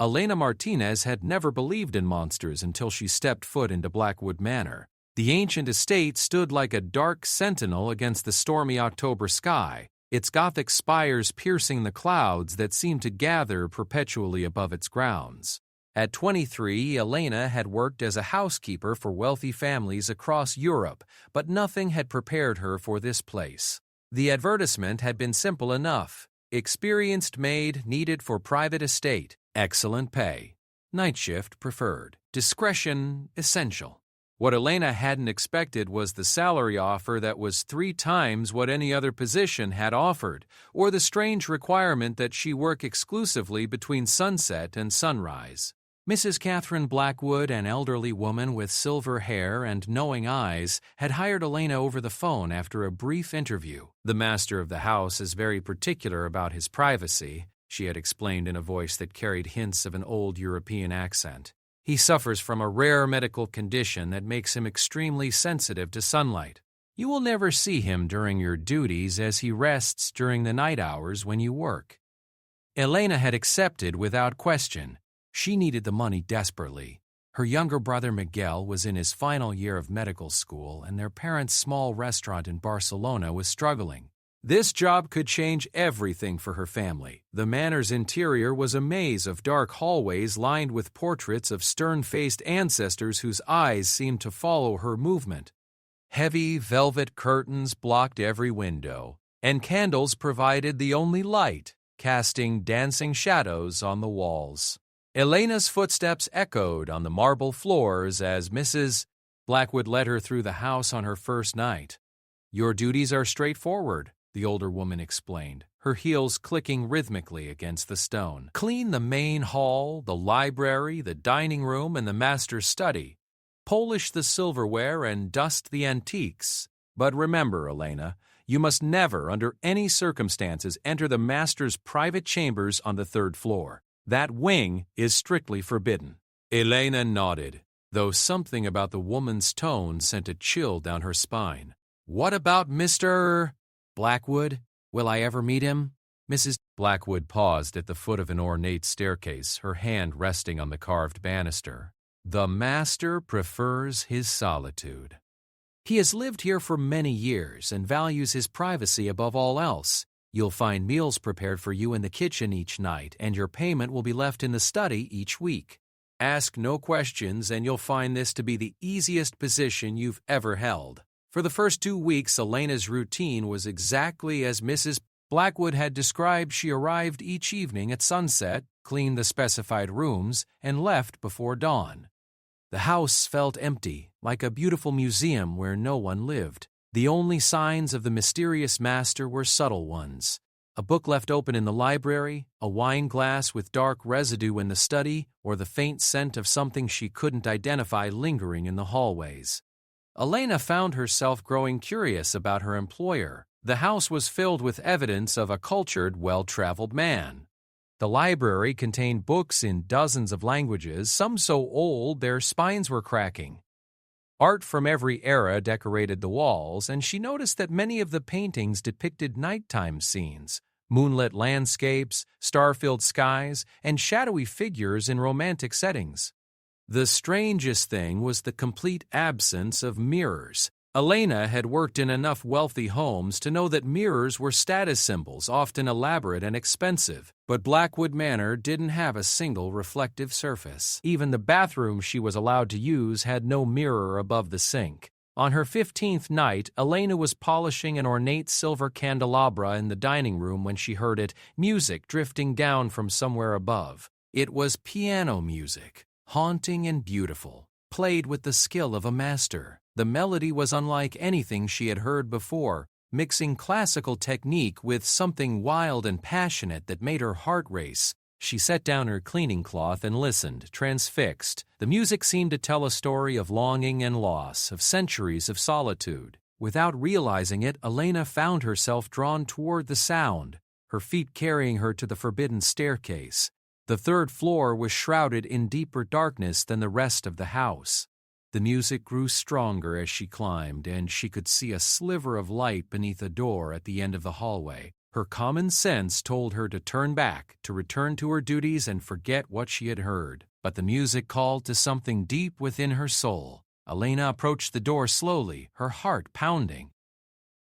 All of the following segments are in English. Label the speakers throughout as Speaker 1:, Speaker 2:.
Speaker 1: Elena Martinez had never believed in monsters until she stepped foot into Blackwood Manor. The ancient estate stood like a dark sentinel against the stormy October sky, its Gothic spires piercing the clouds that seemed to gather perpetually above its grounds. At 23, Elena had worked as a housekeeper for wealthy families across Europe, but nothing had prepared her for this place. The advertisement had been simple enough. Experienced maid needed for private estate. Excellent pay. Night shift preferred. Discretion essential. What Elena hadn't expected was the salary offer that was 3 times what any other position had offered, or the strange requirement that she work exclusively between sunset and sunrise. Mrs. Catherine Blackwood, an elderly woman with silver hair and knowing eyes, had hired Elena over the phone after a brief interview. The master of the house is very particular about his privacy, she had explained in a voice that carried hints of an old European accent. He suffers from a rare medical condition that makes him extremely sensitive to sunlight. You will never see him during your duties as he rests during the night hours when you work. Elena had accepted without question. She needed the money desperately. Her younger brother Miguel was in his final year of medical school, and their parents' small restaurant in Barcelona was struggling. This job could change everything for her family. The manor's interior was a maze of dark hallways lined with portraits of stern-faced ancestors whose eyes seemed to follow her movement. Heavy velvet curtains blocked every window, and candles provided the only light, casting dancing shadows on the walls. Elena's footsteps echoed on the marble floors as Mrs. Blackwood led her through the house on her first night. "Your duties are straightforward," the older woman explained, her heels clicking rhythmically against the stone. "Clean the main hall, the library, the dining room, and the master's study. Polish the silverware and dust the antiques. But remember, Elena, you must never, under any circumstances, enter the master's private chambers on the 3rd floor. That wing is strictly forbidden." Elena nodded, though something about the woman's tone sent a chill down her spine. "What about Mr. Blackwood? Will I ever meet him?" Mrs. Blackwood paused at the foot of an ornate staircase, her hand resting on the carved banister. "The master prefers his solitude. He has lived here for many years and values his privacy above all else. You'll find meals prepared for you in the kitchen each night, and your payment will be left in the study each week. Ask no questions, and you'll find this to be the easiest position you've ever held." For the first 2 weeks, Elena's routine was exactly as Mrs. Blackwood had described. She arrived each evening at sunset, cleaned the specified rooms, and left before dawn. The house felt empty, like a beautiful museum where no one lived. The only signs of the mysterious master were subtle ones. A book left open in the library, a wine glass with dark residue in the study, or the faint scent of something she couldn't identify lingering in the hallways. Elena found herself growing curious about her employer. The house was filled with evidence of a cultured, well-traveled man. The library contained books in dozens of languages, some so old their spines were cracking. Art from every era decorated the walls, and she noticed that many of the paintings depicted nighttime scenes, moonlit landscapes, star-filled skies, and shadowy figures in romantic settings. The strangest thing was the complete absence of mirrors. Elena had worked in enough wealthy homes to know that mirrors were status symbols, often elaborate and expensive, but Blackwood Manor didn't have a single reflective surface. Even the bathroom she was allowed to use had no mirror above the sink. On her 15th night, Elena was polishing an ornate silver candelabra in the dining room when she heard music drifting down from somewhere above. It was piano music, haunting and beautiful, played with the skill of a master. The melody was unlike anything she had heard before, mixing classical technique with something wild and passionate that made her heart race. She set down her cleaning cloth and listened, transfixed. The music seemed to tell a story of longing and loss, of centuries of solitude. Without realizing it, Elena found herself drawn toward the sound, her feet carrying her to the forbidden staircase. The 3rd floor was shrouded in deeper darkness than the rest of the house. The music grew stronger as she climbed, and she could see a sliver of light beneath a door at the end of the hallway. Her common sense told her to turn back, to return to her duties and forget what she had heard. But the music called to something deep within her soul. Elena approached the door slowly, her heart pounding.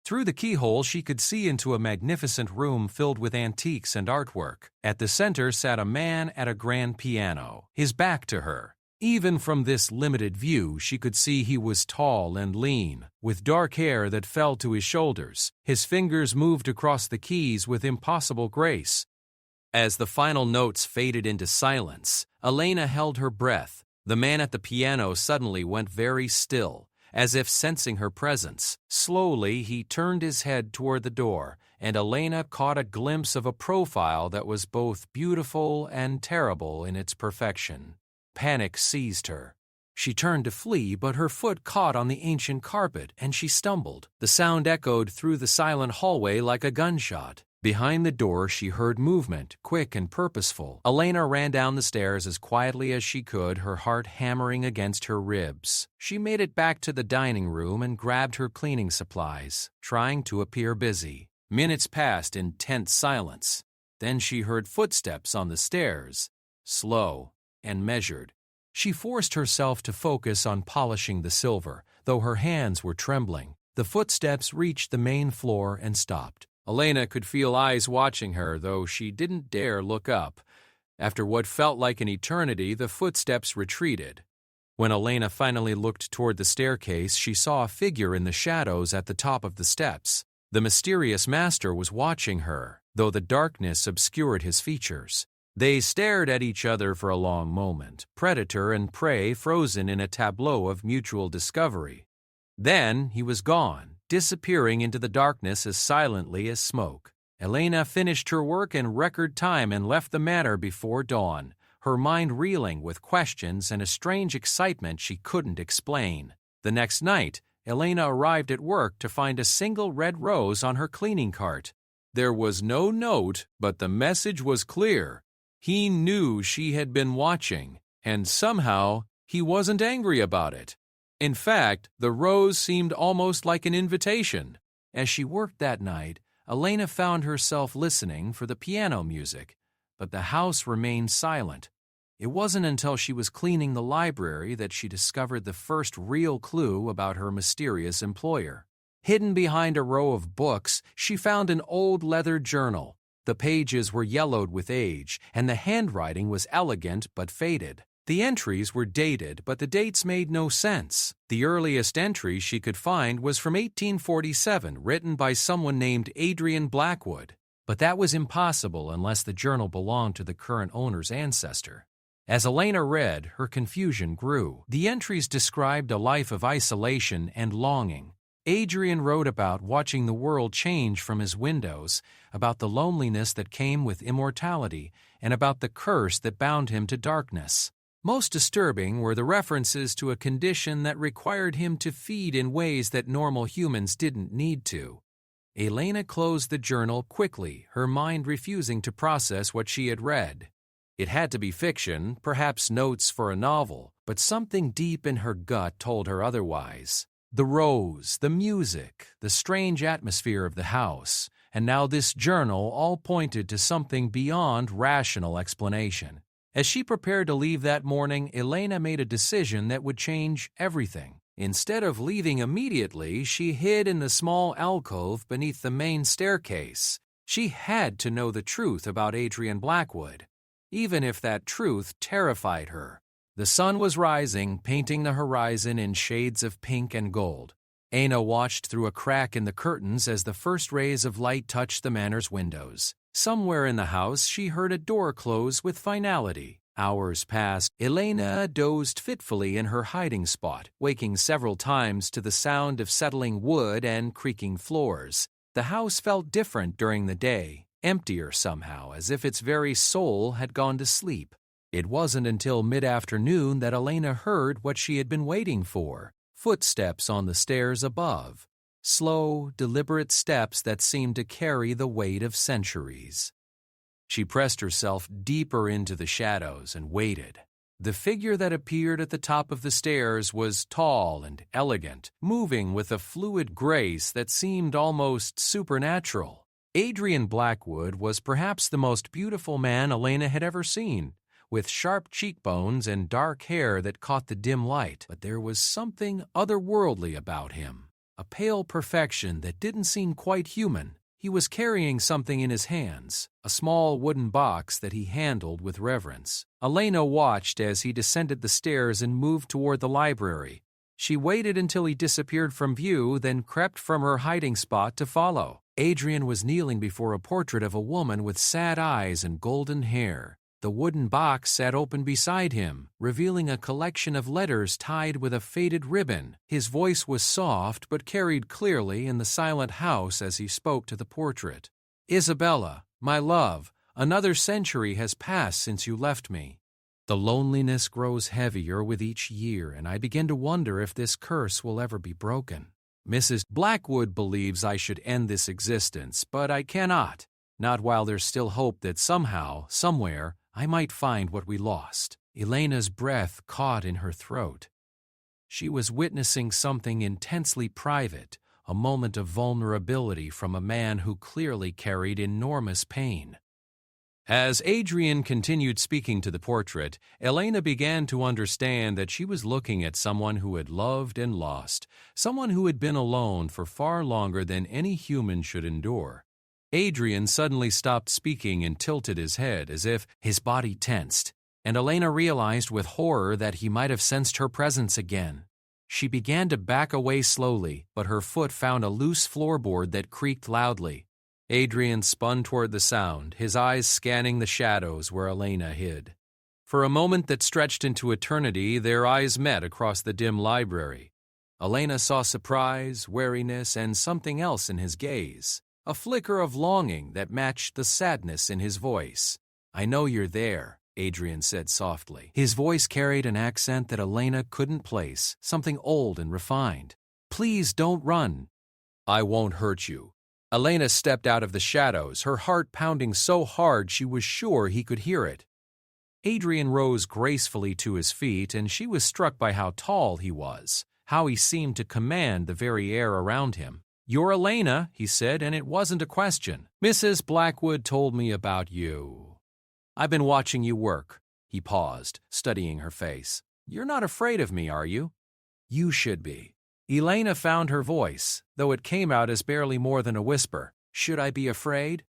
Speaker 1: Through the keyhole, she could see into a magnificent room filled with antiques and artwork. At the center sat a man at a grand piano, his back to her. Even from this limited view, she could see he was tall and lean, with dark hair that fell to his shoulders. His fingers moved across the keys with impossible grace. As the final notes faded into silence, Elena held her breath. The man at the piano suddenly went very still, as if sensing her presence. Slowly, he turned his head toward the door, and Elena caught a glimpse of a profile that was both beautiful and terrible in its perfection. Panic seized her. She turned to flee, but her foot caught on the ancient carpet, and she stumbled. The sound echoed through the silent hallway like a gunshot. Behind the door, she heard movement, quick and purposeful. Elena ran down the stairs as quietly as she could, her heart hammering against her ribs. She made it back to the dining room and grabbed her cleaning supplies, trying to appear busy. Minutes passed in tense silence. Then she heard footsteps on the stairs, slow and measured. She forced herself to focus on polishing the silver, though her hands were trembling. The footsteps reached the main floor and stopped. Elena could feel eyes watching her, though she didn't dare look up. After what felt like an eternity, the footsteps retreated. When Elena finally looked toward the staircase, she saw a figure in the shadows at the top of the steps. The mysterious master was watching her, though the darkness obscured his features. They stared at each other for a long moment, predator and prey frozen in a tableau of mutual discovery. Then he was gone, disappearing into the darkness as silently as smoke. Elena finished her work in record time and left the manor before dawn, her mind reeling with questions and a strange excitement she couldn't explain. The next night, Elena arrived at work to find a single red rose on her cleaning cart. There was no note, but the message was clear. He knew she had been watching, and somehow he wasn't angry about it. In fact, the rose seemed almost like an invitation. As she worked that night, Elena found herself listening for the piano music, but the house remained silent. It wasn't until she was cleaning the library that she discovered the first real clue about her mysterious employer. Hidden behind a row of books, she found an old leather journal. The pages were yellowed with age, and the handwriting was elegant but faded. The entries were dated, but the dates made no sense. The earliest entry she could find was from 1847, written by someone named Adrian Blackwood. But that was impossible unless the journal belonged to the current owner's ancestor. As Elena read, her confusion grew. The entries described a life of isolation and longing. Adrian wrote about watching the world change from his windows, about the loneliness that came with immortality, and about the curse that bound him to darkness. Most disturbing were the references to a condition that required him to feed in ways that normal humans didn't need to. Elena closed the journal quickly, her mind refusing to process what she had read. It had to be fiction, perhaps notes for a novel, but something deep in her gut told her otherwise. The rose, the music, the strange atmosphere of the house, and now this journal all pointed to something beyond rational explanation. As she prepared to leave that morning, Elena made a decision that would change everything. Instead of leaving immediately, she hid in the small alcove beneath the main staircase. She had to know the truth about Adrian Blackwood, even if that truth terrified her. The sun was rising, painting the horizon in shades of pink and gold. Ana watched through a crack in the curtains as the first rays of light touched the manor's windows. Somewhere in the house, she heard a door close with finality. Hours passed. Elena dozed fitfully in her hiding spot, waking several times to the sound of settling wood and creaking floors. The house felt different during the day, emptier somehow, as if its very soul had gone to sleep. It wasn't until mid-afternoon that Elena heard what she had been waiting for: footsteps on the stairs above. Slow, deliberate steps that seemed to carry the weight of centuries. She pressed herself deeper into the shadows and waited. The figure that appeared at the top of the stairs was tall and elegant, moving with a fluid grace that seemed almost supernatural. Adrian Blackwood was perhaps the most beautiful man Elena had ever seen, with sharp cheekbones and dark hair that caught the dim light. But there was something otherworldly about him, a pale perfection that didn't seem quite human. He was carrying something in his hands, a small wooden box that he handled with reverence. Elena watched as he descended the stairs and moved toward the library. She waited until he disappeared from view, then crept from her hiding spot to follow. Adrian was kneeling before a portrait of a woman with sad eyes and golden hair. The wooden box sat open beside him, revealing a collection of letters tied with a faded ribbon. His voice was soft but carried clearly in the silent house as he spoke to the portrait. "Isabella, my love, another century has passed since you left me. The loneliness grows heavier with each year, and I begin to wonder if this curse will ever be broken. Mrs. Blackwood believes I should end this existence, but I cannot. Not while there's still hope that somehow, somewhere, I might find what we lost." Elena's breath caught in her throat. She was witnessing something intensely private, a moment of vulnerability from a man who clearly carried enormous pain. As Adrian continued speaking to the portrait, Elena began to understand that she was looking at someone who had loved and lost, someone who had been alone for far longer than any human should endure. Adrian suddenly stopped speaking and tilted his head as if his body tensed, and Elena realized with horror that he might have sensed her presence again. She began to back away slowly, but her foot found a loose floorboard that creaked loudly. Adrian spun toward the sound, his eyes scanning the shadows where Elena hid. For a moment that stretched into eternity, their eyes met across the dim library. Elena saw surprise, wariness, and something else in his gaze, a flicker of longing that matched the sadness in his voice. "I know you're there," Adrian said softly. His voice carried an accent that Elena couldn't place, something old and refined. "Please don't run." "I won't hurt you." Elena stepped out of the shadows, her heart pounding so hard she was sure he could hear it. Adrian rose gracefully to his feet, and she was struck by how tall he was, how he seemed to command the very air around him. "You're Elena," he said, and it wasn't a question. "Mrs. Blackwood told me about you. I've been watching you work." He paused, studying her face. "You're not afraid of me, are you?" "You should be." Elena found her voice, though it came out as barely more than a whisper. "Should I be afraid?"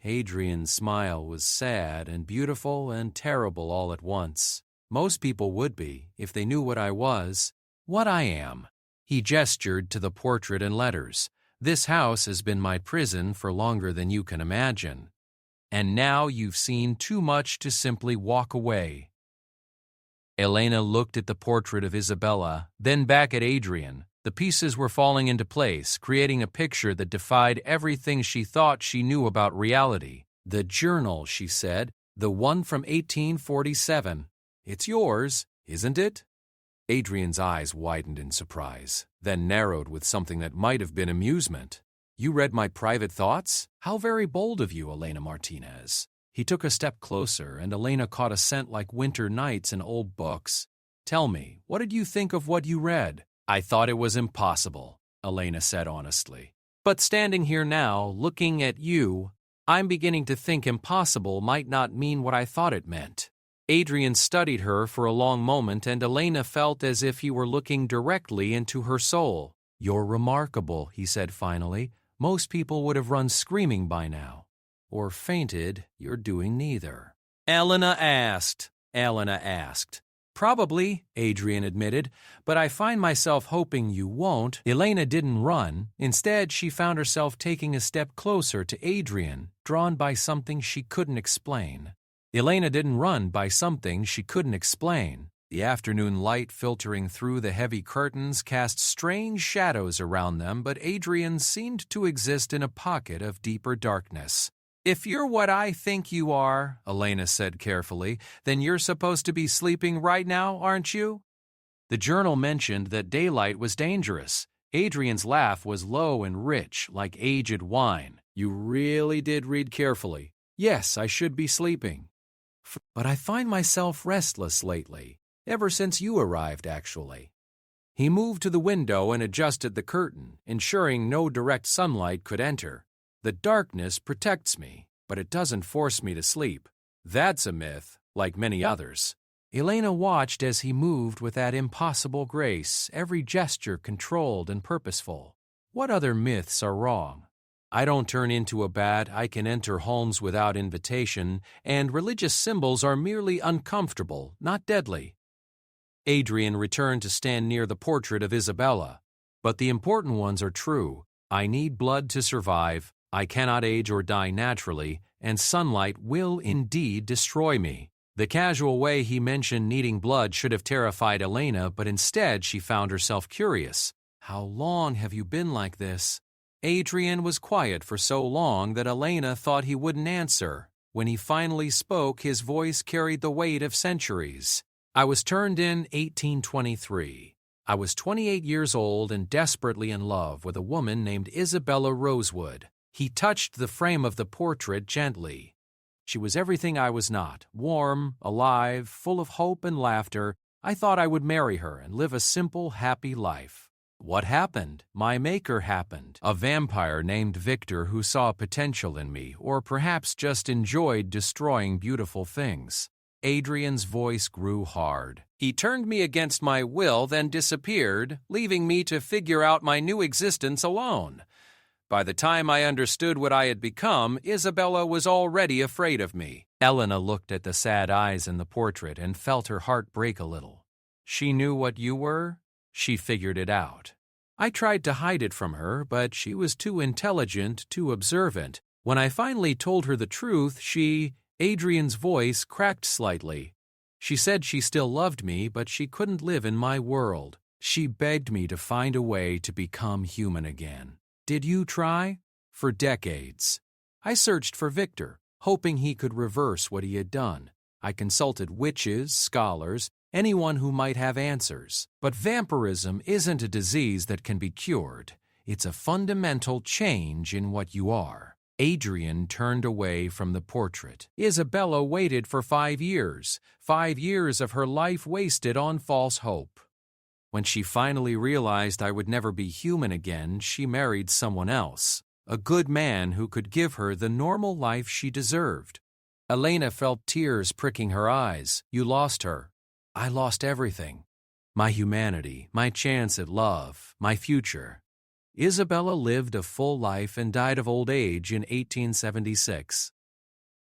Speaker 1: Adrian's smile was sad and beautiful and terrible all at once. "Most people would be, if they knew what I was. What I am." He gestured to the portrait and letters. "This house has been my prison for longer than you can imagine. And now you've seen too much to simply walk away." Elena looked at the portrait of Isabella, then back at Adrian. The pieces were falling into place, creating a picture that defied everything she thought she knew about reality. "The journal," she said, "the one from 1847. It's yours, isn't it?" Adrian's eyes widened in surprise, then narrowed with something that might have been amusement. "You read my private thoughts? How very bold of you, Elena Martinez." He took a step closer, and Elena caught a scent like winter nights in old books. "Tell me, what did you think of what you read?" "I thought it was impossible," Elena said honestly. "But standing here now, looking at you, I'm beginning to think impossible might not mean what I thought it meant." Adrian studied her for a long moment, and Elena felt as if he were looking directly into her soul. "You're remarkable," he said finally. "Most people would have run screaming by now. Or fainted. You're doing neither." Elena asked. "Probably," Adrian admitted, "but I find myself hoping you won't." Elena didn't run. Instead, she found herself taking a step closer to Adrian, drawn by something she couldn't explain. Elena didn't run by something she couldn't explain. The afternoon light filtering through the heavy curtains cast strange shadows around them, but Adrian seemed to exist in a pocket of deeper darkness. "If you're what I think you are," Elena said carefully, "then you're supposed to be sleeping right now, aren't you?" The journal mentioned that daylight was dangerous. Adrian's laugh was low and rich, like aged wine. "You really did read carefully." "Yes, I should be sleeping. But I find myself restless lately, ever since you arrived, actually." He moved to the window and adjusted the curtain, ensuring no direct sunlight could enter. The darkness protects me, but it doesn't force me to sleep. That's a myth, like many others. Elena watched as he moved with that impossible grace, every gesture controlled and purposeful. What other myths are wrong? I don't turn into a bat, I can enter homes without invitation, and religious symbols are merely uncomfortable, not deadly. Adrian returned to stand near the portrait of Isabella. But the important ones are true. I need blood to survive, I cannot age or die naturally, and sunlight will indeed destroy me. The casual way he mentioned needing blood should have terrified Elena, but instead she found herself curious. How long have you been like this? Adrian was quiet for so long that Elena thought he wouldn't answer. When he finally spoke, his voice carried the weight of centuries. I was turned in 1823. I was 28 years old and desperately in love with a woman named Isabella Rosewood. He touched the frame of the portrait gently. She was everything I was not, warm, alive, full of hope and laughter. I thought I would marry her and live a simple, happy life. What happened? My maker happened. A vampire named Victor who saw potential in me, or perhaps just enjoyed destroying beautiful things. Adrian's voice grew hard. He turned me against my will, then disappeared, leaving me to figure out my new existence alone. By the time I understood what I had become, Isabella was already afraid of me. Elena looked at the sad eyes in the portrait and felt her heart break a little. She knew what you were. She figured it out. I tried to hide it from her, but she was too intelligent, too observant. When I finally told her the truth, Adrian's voice cracked slightly. She said she still loved me, but she couldn't live in my world. She begged me to find a way to become human again. Did you try? For decades. I searched for Victor, hoping he could reverse what he had done. I consulted witches, scholars, anyone who might have answers. But vampirism isn't a disease that can be cured. It's a fundamental change in what you are. Adrian turned away from the portrait. Isabella waited for 5 years. 5 years of her life wasted on false hope. When she finally realized I would never be human again, she married someone else. A good man who could give her the normal life she deserved. Elena felt tears pricking her eyes. You lost her. I lost everything. My humanity, my chance at love, my future. Isabella lived a full life and died of old age in 1876.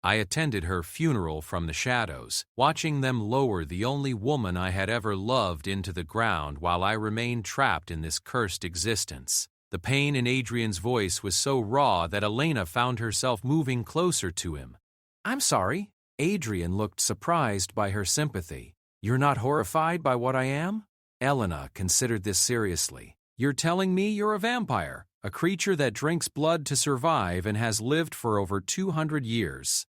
Speaker 1: I attended her funeral from the shadows, watching them lower the only woman I had ever loved into the ground while I remained trapped in this cursed existence. The pain in Adrian's voice was so raw that Elena found herself moving closer to him. I'm sorry. Adrian looked surprised by her sympathy. You're not horrified by what I am? Elena considered this seriously. You're telling me you're a vampire, a creature that drinks blood to survive and has lived for over 200 years.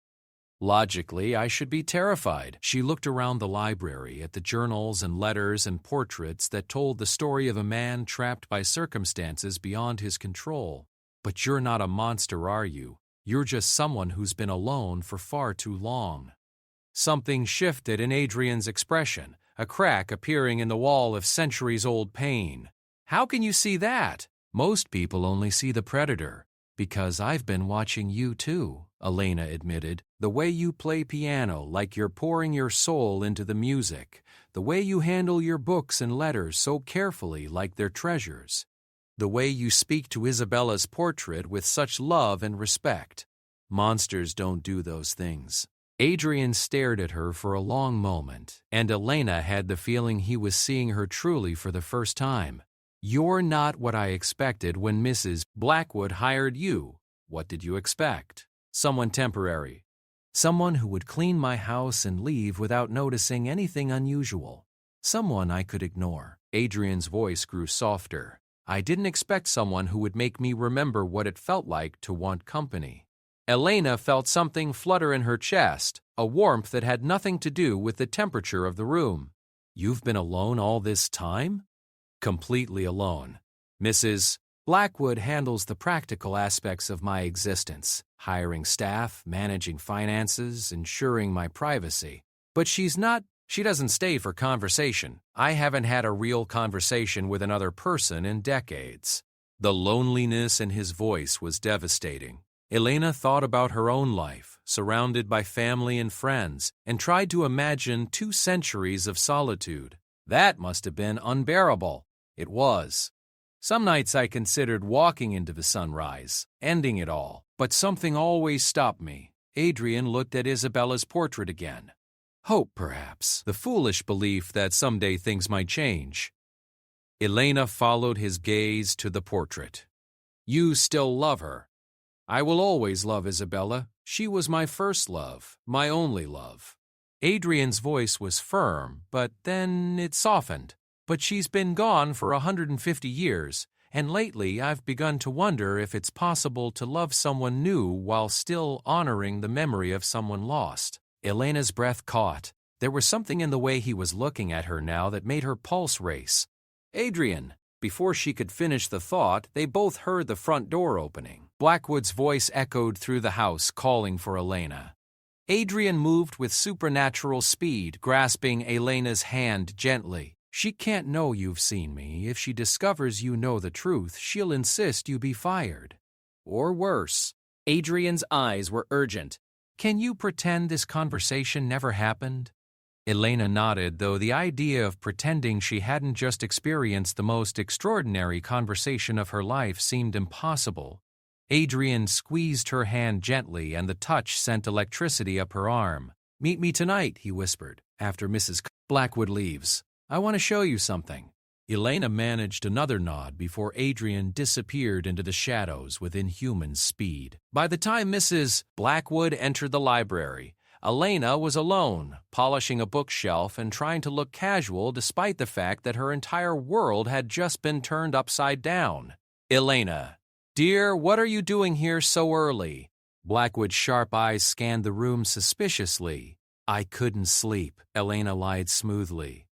Speaker 1: Logically, I should be terrified. She looked around the library at the journals and letters and portraits that told the story of a man trapped by circumstances beyond his control. But you're not a monster, are you? You're just someone who's been alone for far too long. Something shifted in Adrian's expression, a crack appearing in the wall of centuries-old pain. How can you see that? Most people only see the predator. Because I've been watching you too, Elena admitted. The way you play piano like you're pouring your soul into the music. The way you handle your books and letters so carefully like they're treasures. The way you speak to Isabella's portrait with such love and respect. Monsters don't do those things. Adrian stared at her for a long moment, and Elena had the feeling he was seeing her truly for the first time. You're not what I expected when Mrs. Blackwood hired you. What did you expect? Someone temporary. Someone who would clean my house and leave without noticing anything unusual. Someone I could ignore. Adrian's voice grew softer. I didn't expect someone who would make me remember what it felt like to want company. Elena felt something flutter in her chest, a warmth that had nothing to do with the temperature of the room. You've been alone all this time? Completely alone. Mrs. Blackwood handles the practical aspects of my existence, hiring staff, managing finances, ensuring my privacy. But she doesn't stay for conversation. I haven't had a real conversation with another person in decades. The loneliness in his voice was devastating. Elena thought about her own life, surrounded by family and friends, and tried to imagine 2 centuries of solitude. That must have been unbearable. It was. Some nights I considered walking into the sunrise, ending it all, but something always stopped me. Adrian looked at Isabella's portrait again. Hope, perhaps, the foolish belief that someday things might change. Elena followed his gaze to the portrait. You still love her. I will always love Isabella. She was my first love, my only love. Adrian's voice was firm, but then it softened. But she's been gone for 150 years, and lately I've begun to wonder if it's possible to love someone new while still honoring the memory of someone lost. Elena's breath caught. There was something in the way he was looking at her now that made her pulse race. Adrian! Before she could finish the thought, they both heard the front door opening. Blackwood's voice echoed through the house, calling for Elena. Adrian moved with supernatural speed, grasping Elena's hand gently. She can't know you've seen me. If she discovers you know the truth, she'll insist you be fired. Or worse. Adrian's eyes were urgent. Can you pretend this conversation never happened? Elena nodded, though the idea of pretending she hadn't just experienced the most extraordinary conversation of her life seemed impossible. Adrian squeezed her hand gently, and the touch sent electricity up her arm. Meet me tonight, he whispered, after Mrs. Blackwood leaves. I want to show you something. Elena managed another nod before Adrian disappeared into the shadows with inhuman speed. By the time Mrs. Blackwood entered the library, Elena was alone, polishing a bookshelf and trying to look casual despite the fact that her entire world had just been turned upside down. Elena, dear, what are you doing here so early? Blackwood's sharp eyes scanned the room suspiciously. I couldn't sleep, Elena lied smoothly.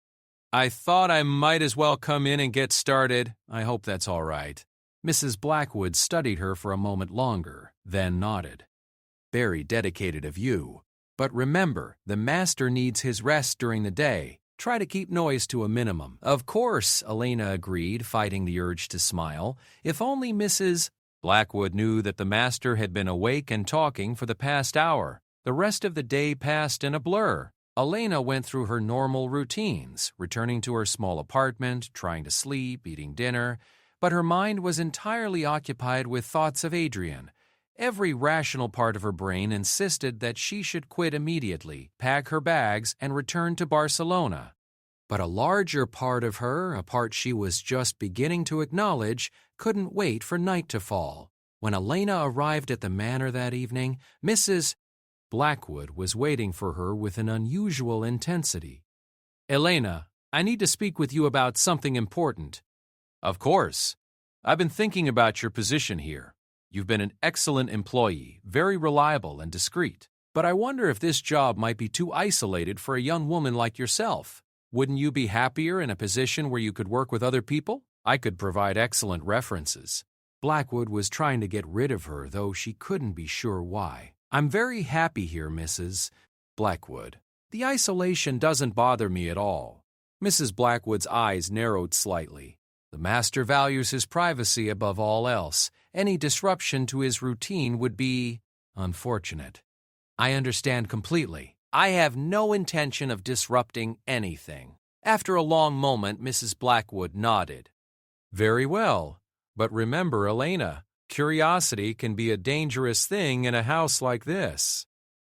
Speaker 1: I thought I might as well come in and get started. I hope that's all right. Mrs. Blackwood studied her for a moment longer, then nodded. Very dedicated of you. But remember, the master needs his rest during the day. Try to keep noise to a minimum. Of course, Elena agreed, fighting the urge to smile. If only Mrs. Blackwood knew that the master had been awake and talking for the past hour. The rest of the day passed in a blur. Elena went through her normal routines, returning to her small apartment, trying to sleep, eating dinner, but her mind was entirely occupied with thoughts of Adrian. Every rational part of her brain insisted that she should quit immediately, pack her bags, and return to Barcelona. But a larger part of her, a part she was just beginning to acknowledge, couldn't wait for night to fall. When Elena arrived at the manor that evening, Mrs. Blackwood was waiting for her with an unusual intensity. Elena, I need to speak with you about something important. Of course. I've been thinking about your position here. You've been an excellent employee, very reliable and discreet. But I wonder if this job might be too isolated for a young woman like yourself. Wouldn't you be happier in a position where you could work with other people? I could provide excellent references. Blackwood was trying to get rid of her, though she couldn't be sure why. I'm very happy here, Mrs. Blackwood. The isolation doesn't bother me at all. Mrs. Blackwood's eyes narrowed slightly. The master values his privacy above all else. Any disruption to his routine would be unfortunate. I understand completely. I have no intention of disrupting anything. After a long moment, Mrs. Blackwood nodded. Very well. But remember, Elena, curiosity can be a dangerous thing in a house like this.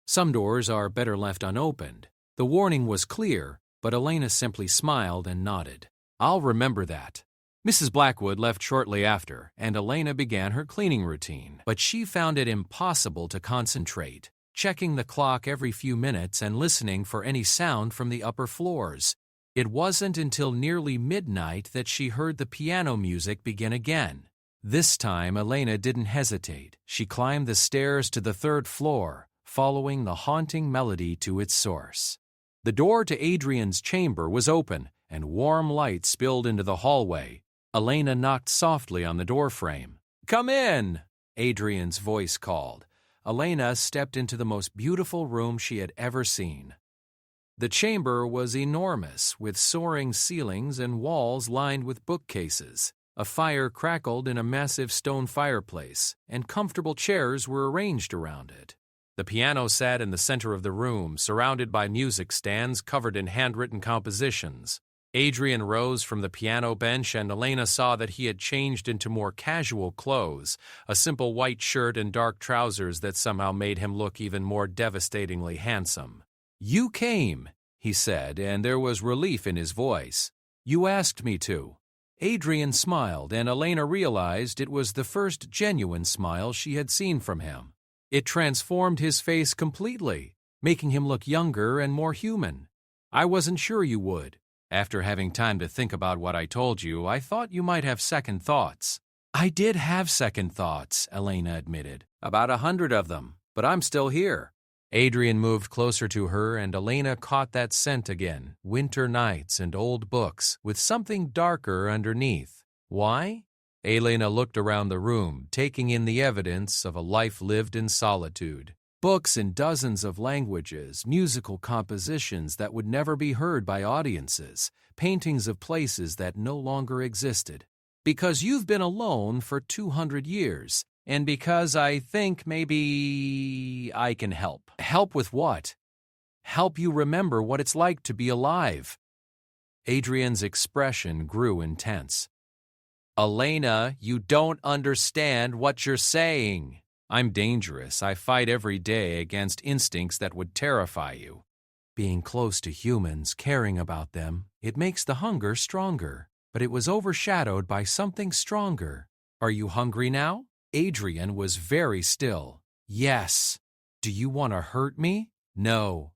Speaker 1: Some doors are better left unopened. The warning was clear, but Elena simply smiled and nodded. I'll remember that. Mrs. Blackwood left shortly after, and Elena began her cleaning routine. But she found it impossible to concentrate, checking the clock every few minutes and listening for any sound from the upper floors. It wasn't until nearly midnight that she heard the piano music begin again. This time, Elena didn't hesitate. She climbed the stairs to the 3rd floor, following the haunting melody to its source. The door to Adrian's chamber was open, and warm light spilled into the hallway. Elena knocked softly on the doorframe. Come in, Adrian's voice called. Elena stepped into the most beautiful room she had ever seen. The chamber was enormous, with soaring ceilings and walls lined with bookcases. A fire crackled in a massive stone fireplace, and comfortable chairs were arranged around it. The piano sat in the center of the room, surrounded by music stands covered in handwritten compositions. Adrian rose from the piano bench, and Elena saw that he had changed into more casual clothes, a simple white shirt and dark trousers that somehow made him look even more devastatingly handsome. "You came," he said, and there was relief in his voice. "You asked me to." Adrian smiled, and Elena realized it was the first genuine smile she had seen from him. It transformed his face completely, making him look younger and more human. "I wasn't sure you would. After having time to think about what I told you, I thought you might have second thoughts." "I did have second thoughts," Elena admitted. "About 100 of them, but I'm still here." Adrian moved closer to her, and Elena caught that scent again, winter nights and old books, with something darker underneath. Why? Elena looked around the room, taking in the evidence of a life lived in solitude. Books in dozens of languages, musical compositions that would never be heard by audiences, paintings of places that no longer existed. "Because you've been alone for 200 years, and because I think maybe I can help." "Help with what?" "Help you remember what it's like to be alive." Adrian's expression grew intense. "Elena, you don't understand what you're saying. I'm dangerous. I fight every day against instincts that would terrify you. Being close to humans, caring about them, it makes the hunger stronger. But it was overshadowed by something stronger. Are you hungry now?" Adrian was very still. "Yes." "Do you want to hurt me?" "No."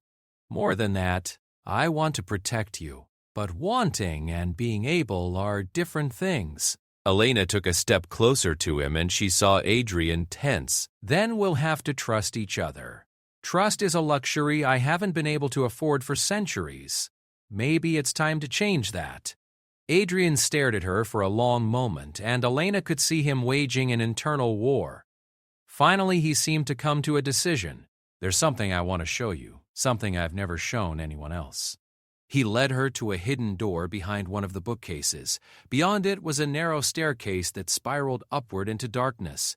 Speaker 1: "More than that, I want to protect you. But wanting and being able are different things." Elena took a step closer to him, and she saw Adrian tense. "Then we'll have to trust each other. Trust is a luxury I haven't been able to afford for centuries. Maybe it's time to change that." Adrian stared at her for a long moment, and Elena could see him waging an internal war. Finally, he seemed to come to a decision. "There's something I want to show you, something I've never shown anyone else." He led her to a hidden door behind one of the bookcases. Beyond it was a narrow staircase that spiraled upward into darkness.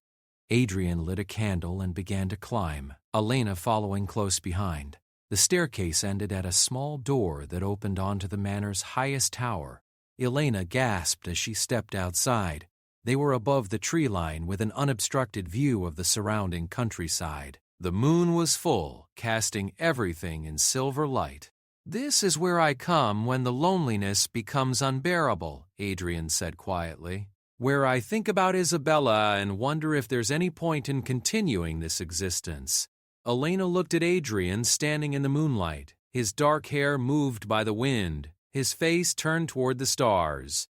Speaker 1: Adrian lit a candle and began to climb, Elena following close behind. The staircase ended at a small door that opened onto the manor's highest tower. Elena gasped as she stepped outside. They were above the tree line with an unobstructed view of the surrounding countryside. The moon was full, casting everything in silver light. "This is where I come when the loneliness becomes unbearable," Adrian said quietly. "Where I think about Isabella and wonder if there's any point in continuing this existence." Elena looked at Adrian standing in the moonlight, his dark hair moved by the wind, his face turned toward the stars.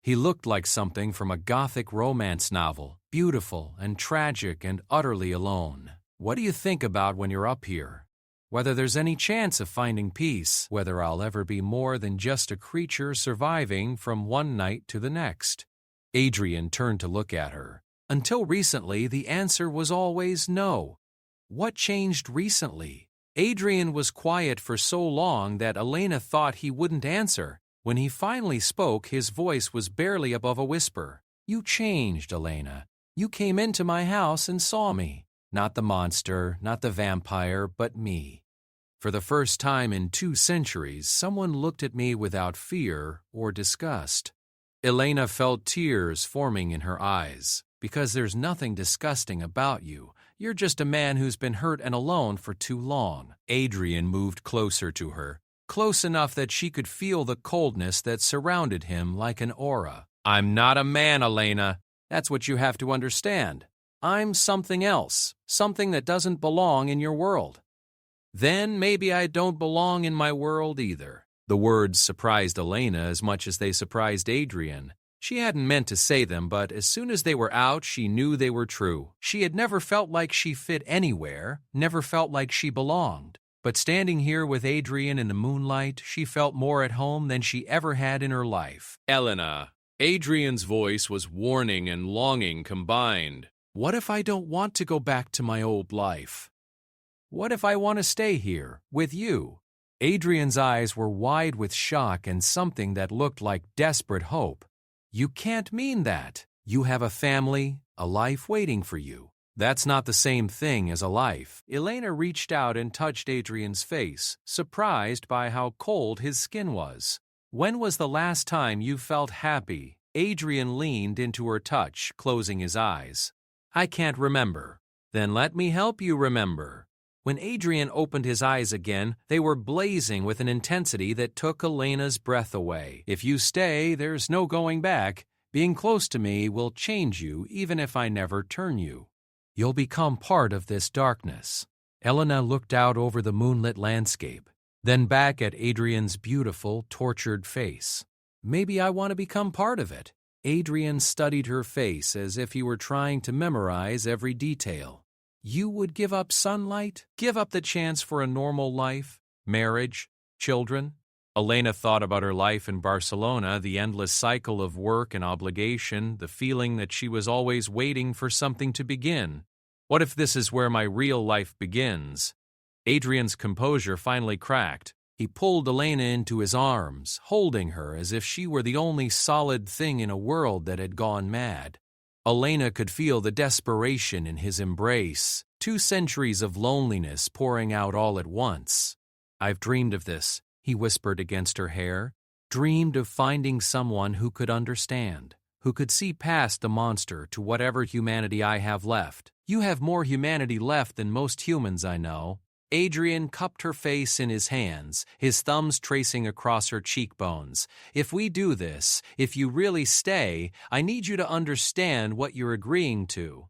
Speaker 1: He looked like something from a gothic romance novel, beautiful and tragic and utterly alone. "What do you think about when you're up here? Whether there's any chance of finding peace, whether I'll ever be more than just a creature surviving from one night to the next?" Adrian turned to look at her. Until recently, the answer was always no. What changed recently? Adrian was quiet for so long that Elena thought he wouldn't answer. When he finally spoke, his voice was barely above a whisper. "You changed, Elena. You came into my house and saw me. Not the monster, not the vampire, but me. For the first time in 2 centuries, someone looked at me without fear or disgust." Elena felt tears forming in her eyes. "Because there's nothing disgusting about you. You're just a man who's been hurt and alone for too long." Adrian moved closer to her, close enough that she could feel the coldness that surrounded him like an aura. "I'm not a man, Elena. That's what you have to understand. I'm something else, something that doesn't belong in your world." "Then maybe I don't belong in my world either." The words surprised Elena as much as they surprised Adrian. She hadn't meant to say them, but as soon as they were out, she knew they were true. She had never felt like she fit anywhere, never felt like she belonged. But standing here with Adrian in the moonlight, she felt more at home than she ever had in her life. "Elena." Adrian's voice was warning and longing combined. "What if I don't want to go back to my old life? What if I want to stay here, with you?" Adrian's eyes were wide with shock and something that looked like desperate hope. You can't mean that. You have a family, a life waiting for you. That's not the same thing as a life. Elena reached out and touched Adrian's face, surprised by how cold his skin was. When was the last time you felt happy? Adrian leaned into her touch, closing his eyes. I can't remember. Then let me help you remember. When Adrian opened his eyes again, they were blazing with an intensity that took Elena's breath away. If you stay, there's no going back. Being close to me will change you even if I never turn you. You'll become part of this darkness. Elena looked out over the moonlit landscape, then back at Adrian's beautiful, tortured face. Maybe I want to become part of it. Adrian studied her face as if he were trying to memorize every detail. You would give up sunlight? Give up the chance for a normal life? Marriage? Children? Elena thought about her life in Barcelona, the endless cycle of work and obligation, the feeling that she was always waiting for something to begin. What if this is where my real life begins? Adrian's composure finally cracked. He pulled Elena into his arms, holding her as if she were the only solid thing in a world that had gone mad. Elena could feel the desperation in his embrace, 2 centuries of loneliness pouring out all at once. I've dreamed of this, he whispered against her hair. Dreamed of finding someone who could understand, who could see past the monster to whatever humanity I have left. You have more humanity left than most humans I know. Adrian cupped her face in his hands, his thumbs tracing across her cheekbones. If we do this, if you really stay, I need you to understand what you're agreeing to.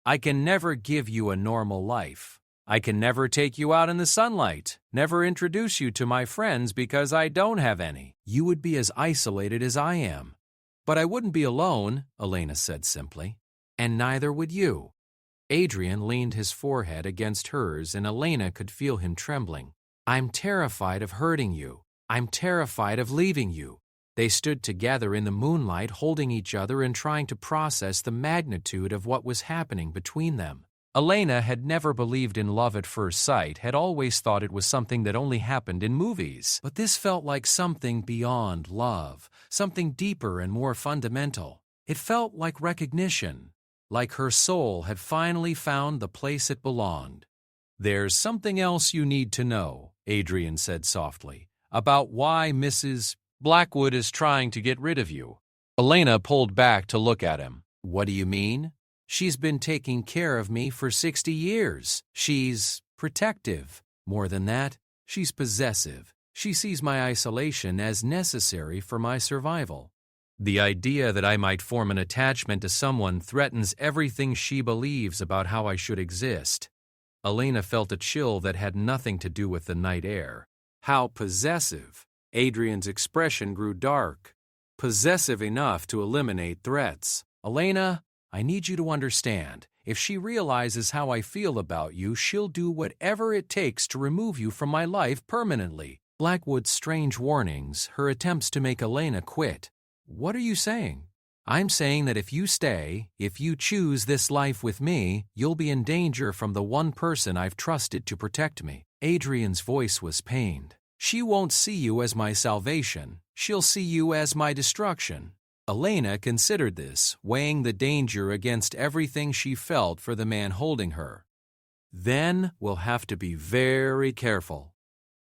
Speaker 1: I can never give you a normal life. I can never take you out in the sunlight, never introduce you to my friends because I don't have any. You would be as isolated as I am. But I wouldn't be alone, Elena said simply. And neither would you. Adrian leaned his forehead against hers and Elena could feel him trembling. I'm terrified of hurting you. I'm terrified of leaving you. They stood together in the moonlight, holding each other and trying to process the magnitude of what was happening between them. Elena had never believed in love at first sight, had always thought it was something that only happened in movies. But this felt like something beyond love, something deeper and more fundamental. It felt like recognition, like her soul had finally found the place it belonged. There's something else you need to know, Adrian said softly, about why Mrs. Blackwood is trying to get rid of you. Elena pulled back to look at him. What do you mean? She's been taking care of me for 60 years. She's protective. More than that, she's possessive. She sees my isolation as necessary for my survival. The idea that I might form an attachment to someone threatens everything she believes about how I should exist. Elena felt a chill that had nothing to do with the night air. How possessive! Adrian's expression grew dark. Possessive enough to eliminate threats. Elena, I need you to understand. If she realizes how I feel about you, she'll do whatever it takes to remove you from my life permanently. Blackwood's strange warnings, her attempts to make Elena quit. What are you saying? I'm saying that if you stay, if you choose this life with me, you'll be in danger from the one person I've trusted to protect me. Adrian's voice was pained. She won't see you as my salvation. She'll see you as my destruction. Elena considered this, weighing the danger against everything she felt for the man holding her. Then we'll have to be very careful.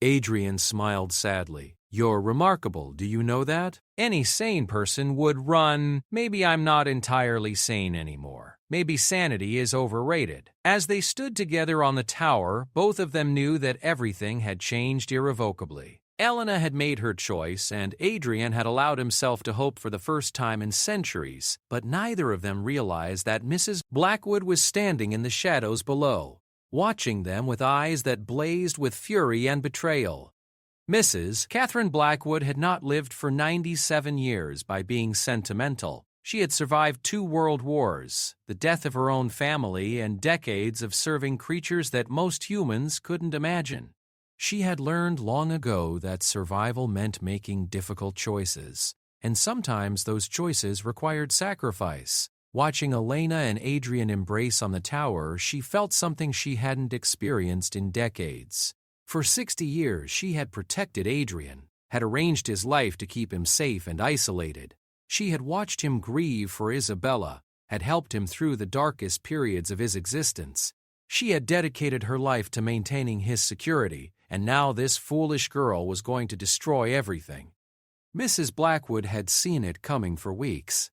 Speaker 1: Adrian smiled sadly. You're remarkable, do you know that? Any sane person would run. Maybe I'm not entirely sane anymore. Maybe sanity is overrated. As they stood together on the tower, both of them knew that everything had changed irrevocably. Elena had made her choice, and Adrian had allowed himself to hope for the first time in centuries, but neither of them realized that Mrs. Blackwood was standing in the shadows below, watching them with eyes that blazed with fury and betrayal. Mrs. Catherine Blackwood had not lived for 97 years by being sentimental. She had survived 2 world wars, the death of her own family, and decades of serving creatures that most humans couldn't imagine. She had learned long ago that survival meant making difficult choices, and sometimes those choices required sacrifice. Watching Elena and Adrian embrace on the tower, she felt something she hadn't experienced in decades. For 60 years, she had protected Adrian, had arranged his life to keep him safe and isolated. She had watched him grieve for Isabella, had helped him through the darkest periods of his existence. She had dedicated her life to maintaining his security, and now this foolish girl was going to destroy everything. Mrs. Blackwood had seen it coming for weeks.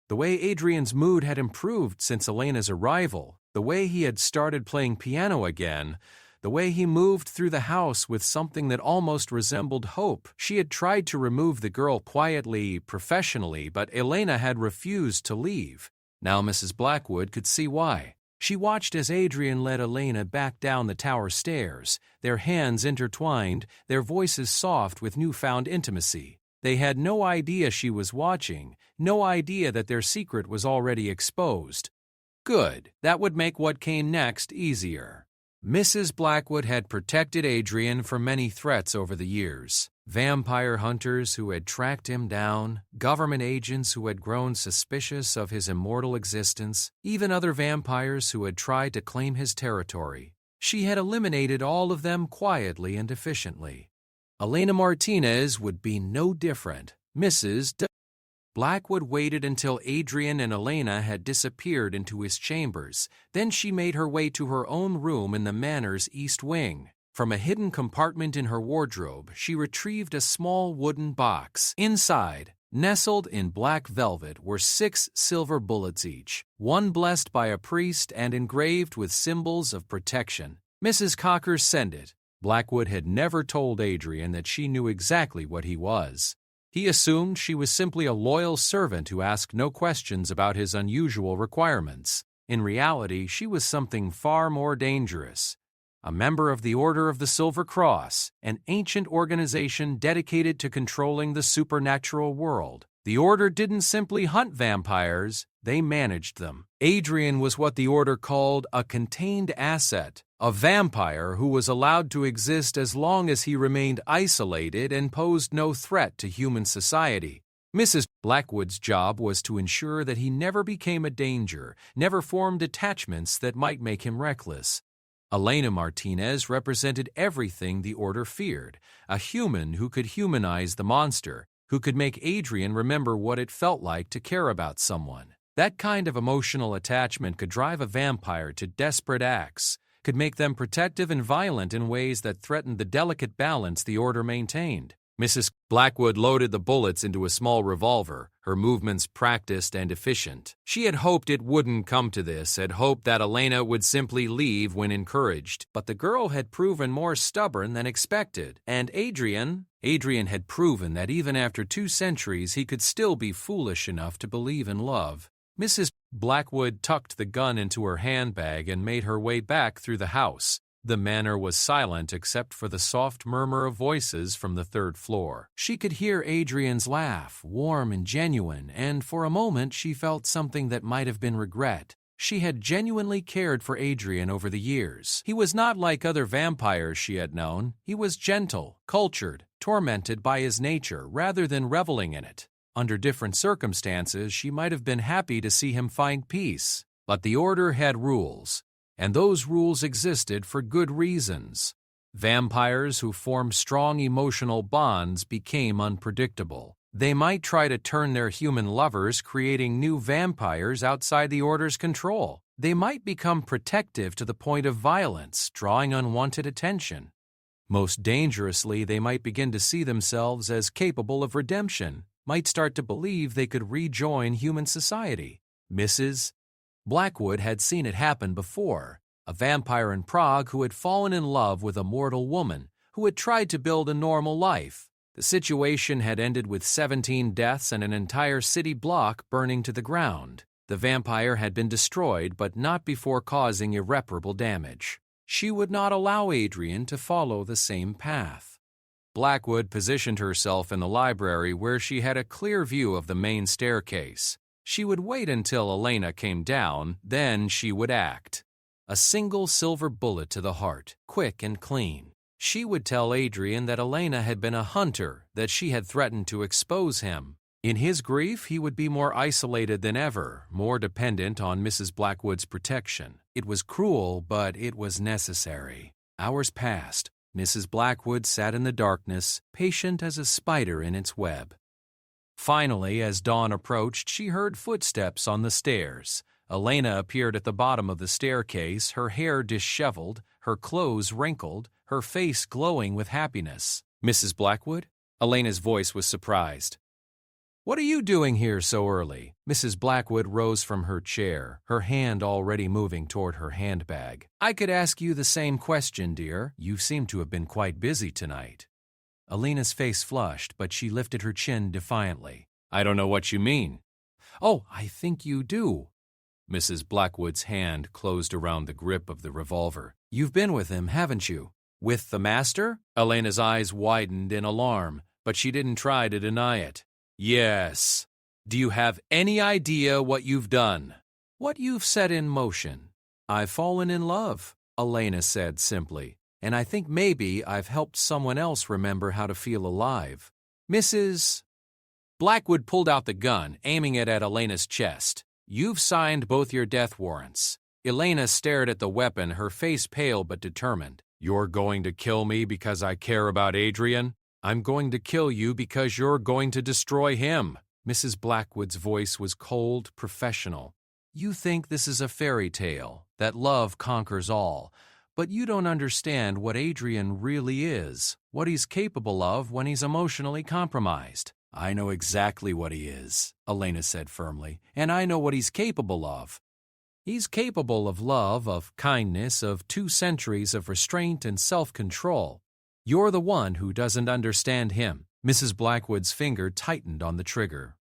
Speaker 1: The way Adrian's mood had improved since Elena's arrival, the way he had started playing piano again, the way he moved through the house with something that almost resembled hope. She had tried to remove the girl quietly, professionally, but Elena had refused to leave. Now Mrs. Blackwood could see why. She watched as Adrian led Elena back down the tower stairs, their hands intertwined, their voices soft with newfound intimacy. They had no idea she was watching, no idea that their secret was already exposed. Good, that would make what came next easier. Mrs. Blackwood had protected Adrian from many threats over the years. Vampire hunters who had tracked him down, government agents who had grown suspicious of his immortal existence, even other vampires who had tried to claim his territory. She had eliminated all of them quietly and efficiently. Elena Martinez would be no different. Mrs. Blackwood waited until Adrian and Elena had disappeared into his chambers. Then she made her way to her own room in the manor's east wing. From a hidden compartment in her wardrobe, she retrieved a small wooden box. Inside, nestled in black velvet, were 6 silver bullets each, one blessed by a priest and engraved with symbols of protection. Mrs. Cocker sent it. Blackwood had never told Adrian that she knew exactly what he was. He assumed she was simply a loyal servant who asked no questions about his unusual requirements. In reality, she was something far more dangerous. A member of the Order of the Silver Cross, an ancient organization dedicated to controlling the supernatural world. The Order didn't simply hunt vampires, they managed them. Adrian was what the Order called a contained asset, a vampire who was allowed to exist as long as he remained isolated and posed no threat to human society. Mrs. Blackwood's job was to ensure that he never became a danger, never formed attachments that might make him reckless. Elena Martinez represented everything the Order feared, a human who could humanize the monster, who could make Adrian remember what it felt like to care about someone. That kind of emotional attachment could drive a vampire to desperate acts, could make them protective and violent in ways that threatened the delicate balance the Order maintained. Mrs. Blackwood loaded the bullets into a small revolver, her movements practiced and efficient. She had hoped it wouldn't come to this, had hoped that Elena would simply leave when encouraged. But the girl had proven more stubborn than expected. And Adrian had proven that even after 2 centuries he could still be foolish enough to believe in love. Mrs. Blackwood tucked the gun into her handbag and made her way back through the house. The manor was silent except for the soft murmur of voices from the 3rd floor. She could hear Adrian's laugh, warm and genuine, and for a moment she felt something that might have been regret. She had genuinely cared for Adrian over the years. He was not like other vampires she had known. He was gentle, cultured, tormented by his nature rather than reveling in it. Under different circumstances, she might have been happy to see him find peace. But the Order had rules. And those rules existed for good reasons. Vampires who formed strong emotional bonds became unpredictable. They might try to turn their human lovers, creating new vampires outside the Order's control. They might become protective to the point of violence, drawing unwanted attention. Most dangerously, they might begin to see themselves as capable of redemption, might start to believe they could rejoin human society. Mrs. Blackwood had seen it happen before. A vampire in Prague who had fallen in love with a mortal woman, who had tried to build a normal life. The situation had ended with 17 deaths and an entire city block burning to the ground. The vampire had been destroyed, but not before causing irreparable damage. She would not allow Adrian to follow the same path. Blackwood positioned herself in the library where she had a clear view of the main staircase. She would wait until Elena came down, then she would act. A single silver bullet to the heart, quick and clean. She would tell Adrian that Elena had been a hunter, that she had threatened to expose him. In his grief, he would be more isolated than ever, more dependent on Mrs. Blackwood's protection. It was cruel, but it was necessary. Hours passed. Mrs. Blackwood sat in the darkness, patient as a spider in its web. Finally, as dawn approached, she heard footsteps on the stairs. Elena appeared at the bottom of the staircase, her hair disheveled, her clothes wrinkled, her face glowing with happiness. "Mrs. Blackwood?" Elena's voice was surprised. "What are you doing here so early?" Mrs. Blackwood rose from her chair, her hand already moving toward her handbag. "I could ask you the same question, dear. You seem to have been quite busy tonight." Elena's face flushed, but she lifted her chin defiantly. "I don't know what you mean." "Oh, I think you do." Mrs. Blackwood's hand closed around the grip of the revolver. "You've been with him, haven't you?" "With the master?" Elena's eyes widened in alarm, but she didn't try to deny it. "Yes. Do you have any idea what you've done? What you've set in motion?" "I've fallen in love," Elena said simply, "and I think maybe I've helped someone else remember how to feel alive." Mrs. Blackwood pulled out the gun, aiming it at Elena's chest. "You've signed both your death warrants." Elena stared at the weapon, her face pale but determined. "You're going to kill me because I care about Adrian? I'm going to kill you because you're going to destroy him." Mrs. Blackwood's voice was cold, professional. "You think this is a fairy tale, that love conquers all, but you don't understand what Adrian really is, what he's capable of when he's emotionally compromised." "I know exactly what he is," Elena said firmly, "and I know what he's capable of. He's capable of love, of kindness, of 2 centuries of restraint and self-control. You're the one who doesn't understand him." Mrs. Blackwood's finger tightened on the trigger.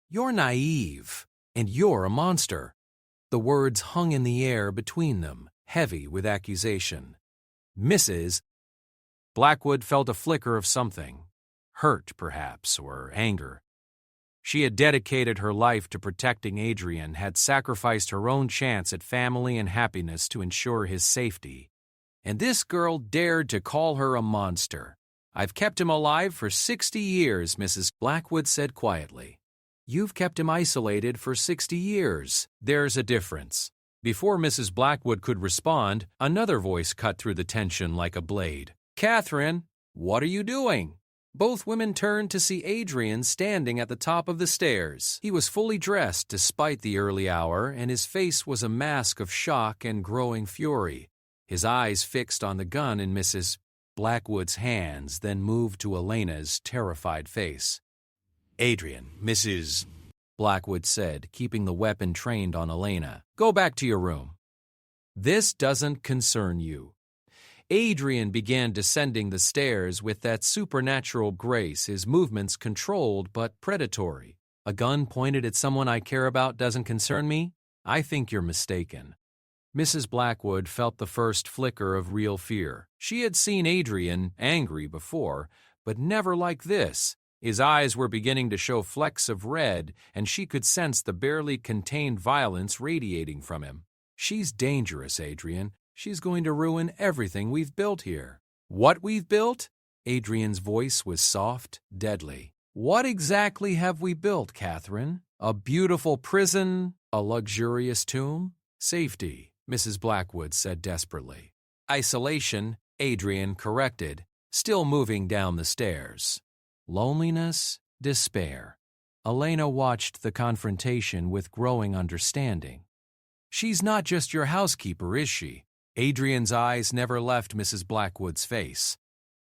Speaker 1: "You're naive, and you're a monster." The words hung in the air between them, heavy with accusation. Mrs. Blackwood felt a flicker of something. Hurt, perhaps, or anger. She had dedicated her life to protecting Adrian, had sacrificed her own chance at family and happiness to ensure his safety. And this girl dared to call her a monster. "I've kept him alive for 60 years, Mrs. Blackwood said quietly. "You've kept him isolated for 60 years. There's a difference." Before Mrs. Blackwood could respond, another voice cut through the tension like a blade. "Catherine, what are you doing?" Both women turned to see Adrian standing at the top of the stairs. He was fully dressed despite the early hour, and his face was a mask of shock and growing fury. His eyes fixed on the gun in Mrs. Blackwood's hands, then moved to Elena's terrified face. "Adrian, Mrs. Blackwood said, keeping the weapon trained on Elena. "Go back to your room. This doesn't concern you." Adrian began descending the stairs with that supernatural grace, his movements controlled but predatory. "A gun pointed at someone I care about doesn't concern me? I think you're mistaken." Mrs. Blackwood felt the first flicker of real fear. She had seen Adrian angry before, but never like this. His eyes were beginning to show flecks of red, and she could sense the barely contained violence radiating from him. "She's dangerous, Adrian. She's going to ruin everything we've built here." "What we've built?" Adrian's voice was soft, deadly. "What exactly have we built, Catherine? A beautiful prison? A luxurious tomb?" "Safety," Mrs. Blackwood said desperately. "Isolation," Adrian corrected, still moving down the stairs. "Loneliness, despair." Elena watched the confrontation with growing understanding. "She's not just your housekeeper, is she?" Adrian's eyes never left Mrs. Blackwood's face.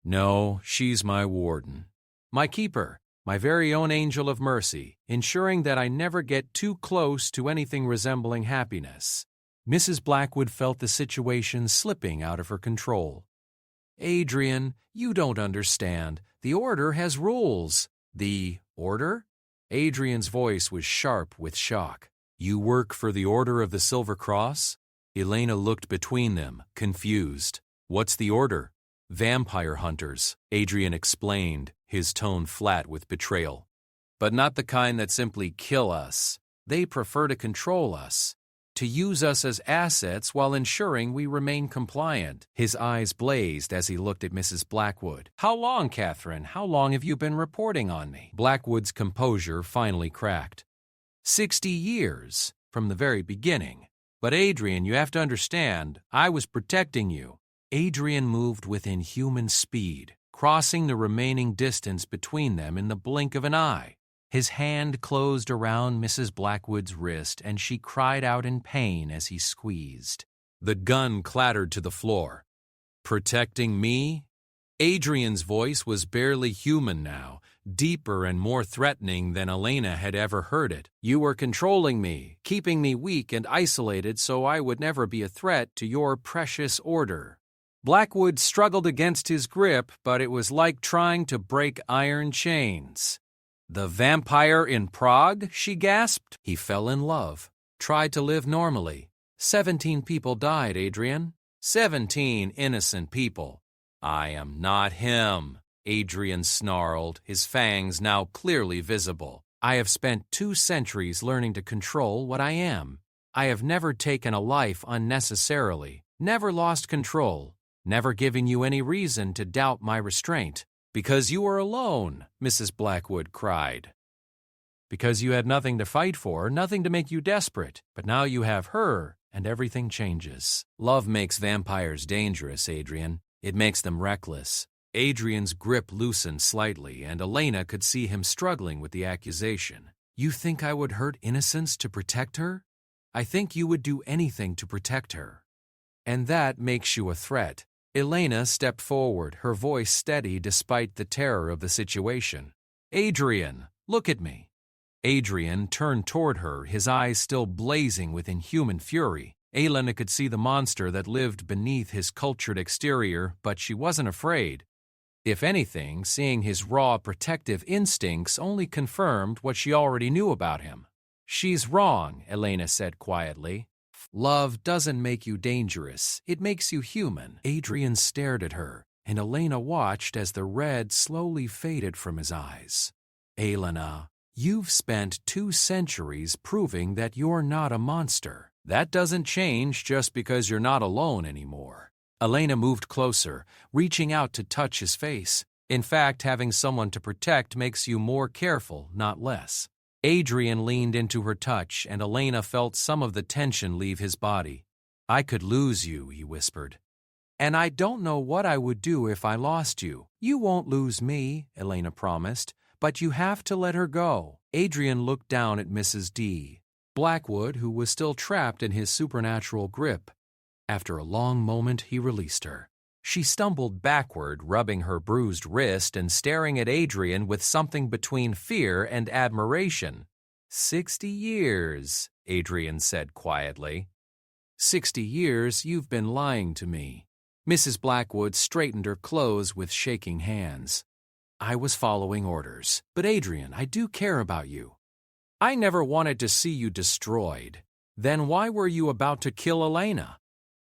Speaker 1: "No, she's my warden. My keeper, my very own angel of mercy, ensuring that I never get too close to anything resembling happiness." Mrs. Blackwood felt the situation slipping out of her control. "Adrian, you don't understand. The order has rules." "The order?" Adrian's voice was sharp with shock. "You work for the Order of the Silver Cross?" Elena looked between them, confused. "What's the order?" "Vampire hunters," Adrian explained, his tone flat with betrayal. "But not the kind that simply kill us. They prefer to control us, to use us as assets while ensuring we remain compliant." His eyes blazed as he looked at Mrs. Blackwood. "How long, Catherine? How long have you been reporting on me?" Blackwood's composure finally cracked. 60 years, from the very beginning. "But Adrian, you have to understand, I was protecting you." Adrian moved with inhuman speed, crossing the remaining distance between them in the blink of an eye. His hand closed around Mrs. Blackwood's wrist, and she cried out in pain as he squeezed. The gun clattered to the floor. Protecting me? Adrian's voice was barely human now, deeper and more threatening than Elena had ever heard it. You were controlling me, keeping me weak and isolated so I would never be a threat to your precious order. Blackwood struggled against his grip, but it was like trying to break iron chains. The vampire in Prague, she gasped. He fell in love, tried to live normally. 17 people died, Adrian. 17 innocent people. I am not him, Adrian snarled, his fangs now clearly visible. I have spent 2 centuries learning to control what I am. I have never taken a life unnecessarily, never lost control, never given you any reason to doubt my restraint. Because you were alone, Mrs. Blackwood cried. Because you had nothing to fight for, nothing to make you desperate. But now you have her, and everything changes. Love makes vampires dangerous, Adrian. It makes them reckless. Adrian's grip loosened slightly, and Elena could see him struggling with the accusation. You think I would hurt innocence to protect her? I think you would do anything to protect her. And that makes you a threat. Elena stepped forward, her voice steady despite the terror of the situation. Adrian, look at me. Adrian turned toward her, his eyes still blazing with inhuman fury. Elena could see the monster that lived beneath his cultured exterior, but she wasn't afraid. If anything, seeing his raw protective instincts only confirmed what she already knew about him. She's wrong, Elena said quietly. Love doesn't make you dangerous, it makes you human. Adrian stared at her, and Elena watched as the red slowly faded from his eyes. Elena, you've spent 2 centuries proving that you're not a monster. That doesn't change just because you're not alone anymore. Elena moved closer, reaching out to touch his face. In fact, having someone to protect makes you more careful, not less. Adrian leaned into her touch, and Elena felt some of the tension leave his body. I could lose you, he whispered. And I don't know what I would do if I lost you. You won't lose me, Elena promised, but you have to let her go. Adrian looked down at Mrs. D. Blackwood, who was still trapped in his supernatural grip. After a long moment, he released her. She stumbled backward, rubbing her bruised wrist and staring at Adrian with something between fear and admiration. 60 years, Adrian said quietly. 60 years you've been lying to me. Mrs. Blackwood straightened her clothes with shaking hands. I was following orders. But Adrian, I do care about you. I never wanted to see you destroyed. Then why were you about to kill Elena?